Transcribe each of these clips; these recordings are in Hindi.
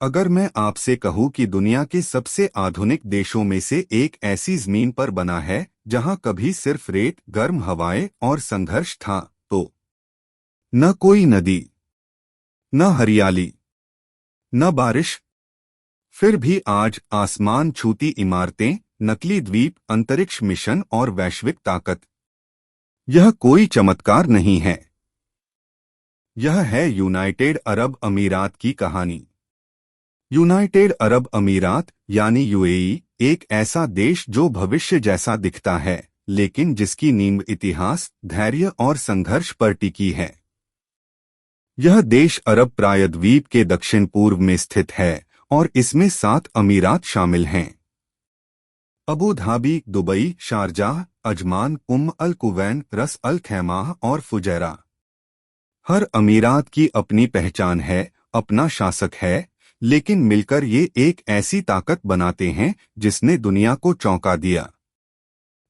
अगर मैं आपसे कहूं कि दुनिया के सबसे आधुनिक देशों में से एक ऐसी जमीन पर बना है जहां कभी सिर्फ रेत, गर्म हवाएं और संघर्ष था, तो न कोई नदी, न हरियाली, न बारिश, फिर भी आज आसमान छूती इमारतें, नकली द्वीप, अंतरिक्ष मिशन और वैश्विक ताकत, यह कोई चमत्कार नहीं है। यह है यूनाइटेड अरब अमीरात की कहानी। यूनाइटेड अरब अमीरात यानी यूएई एक ऐसा देश जो भविष्य जैसा दिखता है, लेकिन जिसकी नींव इतिहास, धैर्य और संघर्ष पर टिकी है। यह देश अरब प्रायद्वीप के दक्षिण पूर्व में स्थित है और इसमें 7 अमीरात शामिल हैं। Abu Dhabi, Dubai, Sharjah, Ajman, Al Quwain, Ras Al खैमाह और फुजैरा। हर अमीरात की अपनी पहचान है, अपना शासक है, लेकिन मिलकर ये एक ऐसी ताकत बनाते हैं जिसने दुनिया को चौंका दिया।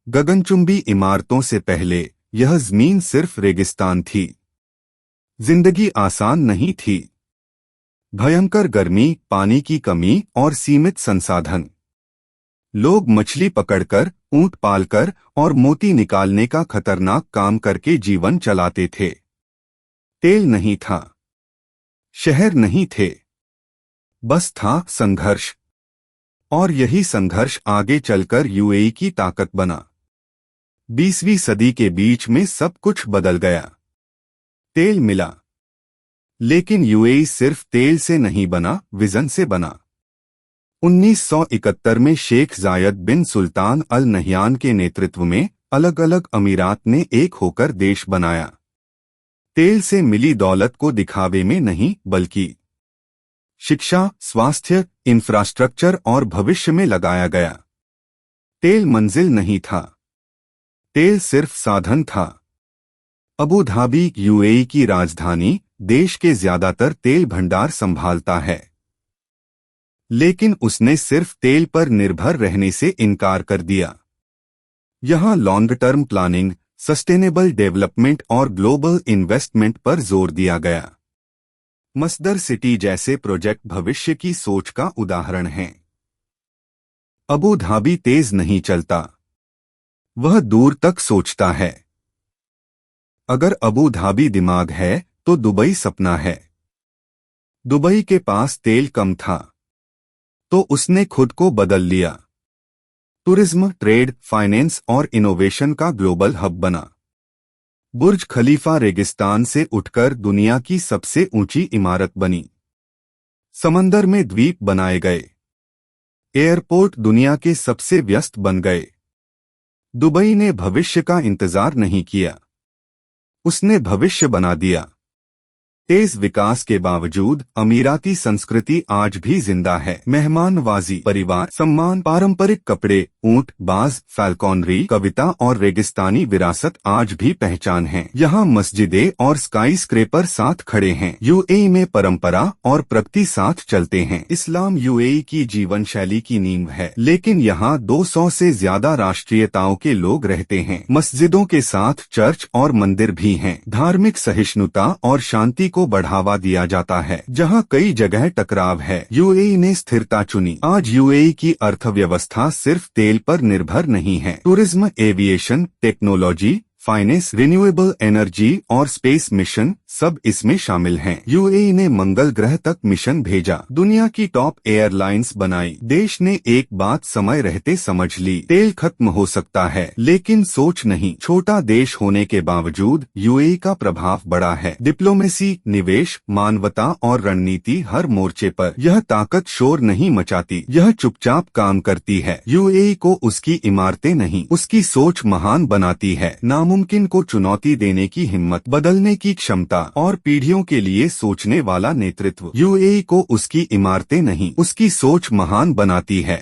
गगनचुंबी इमारतों से पहले यह जमीन सिर्फ रेगिस्तान थी। जिंदगी आसान नहीं थी। भयंकर गर्मी, पानी की कमी और सीमित संसाधन। लोग मछली पकड़कर, ऊंट पालकर और मोती निकालने का खतरनाक काम करके जीवन चलाते थे। तेल नहीं था, शहर नहीं थे, बस था संघर्ष। और यही संघर्ष आगे चलकर यूएई की ताकत बना। 20वीं सदी के बीच में सब कुछ बदल गया। तेल मिला, लेकिन यूएई सिर्फ तेल से नहीं बना, विजन से बना। 1971 में शेख जायद बिन सुल्तान अल नहयान के नेतृत्व में अलग अलग अमीरात ने एक होकर देश बनाया। तेल से मिली दौलत को दिखावे में नहीं, बल्कि शिक्षा, स्वास्थ्य, इंफ्रास्ट्रक्चर और भविष्य में लगाया गया। तेल मंजिल नहीं था, तेल सिर्फ साधन था। अबू धाबी यूएई की राजधानी, देश के ज्यादातर तेल भंडार संभालता है, लेकिन उसने सिर्फ तेल पर निर्भर रहने से इनकार कर दिया। यहां long term planning, sustainable development और ग्लोबल इन्वेस्टमेंट पर जोर दिया गया। मस्दर सिटी जैसे प्रोजेक्ट भविष्य की सोच का उदाहरण हैं। अबू धाबी तेज नहीं चलता, वह दूर तक सोचता है। अगर अबू धाबी दिमाग है तो दुबई सपना है। दुबई के पास तेल कम था, तो उसने खुद को बदल लिया। टूरिज्म, ट्रेड, फाइनेंस और इनोवेशन का ग्लोबल हब बना। बुर्ज खलीफा रेगिस्तान से उठकर दुनिया की सबसे ऊंची इमारत बनी। समंदर में द्वीप बनाए गए। एयरपोर्ट दुनिया के सबसे व्यस्त बन गए। दुबई ने भविष्य का इंतजार नहीं किया, उसने भविष्य बना दिया। तेज विकास के बावजूद अमीराती संस्कृति आज भी जिंदा है। मेहमानवाजी, परिवार सम्मान, पारंपरिक कपड़े, ऊंट, बाज, फैल्कॉनरी, कविता और रेगिस्तानी विरासत आज भी पहचान है। यहाँ मस्जिदें और स्काई स्क्रेपर साथ खड़े हैं। यूएई में परंपरा और प्रगति साथ चलते हैं। इस्लाम यूएई की जीवन शैली की नींव है, लेकिन यहाँ 200 से ज्यादा राष्ट्रीयताओं के लोग रहते हैं। मस्जिदों के साथ चर्च और मंदिर भी हैं। धार्मिक सहिष्णुता और शांति को बढ़ावा दिया जाता है। जहां कई जगह टकराव है, यूएई ने स्थिरता चुनी। आज यूएई की अर्थव्यवस्था सिर्फ तेल पर निर्भर नहीं है। Tourism, aviation, technology, finance, renewable energy और स्पेस मिशन सब इसमें शामिल हैं। यूएई ने मंगल ग्रह तक मिशन भेजा। दुनिया की टॉप एयरलाइंस बनाई। देश ने एक बात समय रहते समझ ली, तेल खत्म हो सकता है, लेकिन सोच नहीं। छोटा देश होने के बावजूद यूएई का प्रभाव बड़ा है। डिप्लोमेसी, निवेश, मानवता और रणनीति हर मोर्चे पर। यह ताकत शोर नहीं मचाती, यह चुपचाप काम करती है। यूएई को उसकी इमारतें नहीं, उसकी सोच महान बनाती है। नामुमकिन को चुनौती देने की हिम्मत, बदलने की क्षमता और पीढ़ियों के लिए सोचने वाला नेतृत्व। यूएई को उसकी इमारतें नहीं, उसकी सोच महान बनाती है।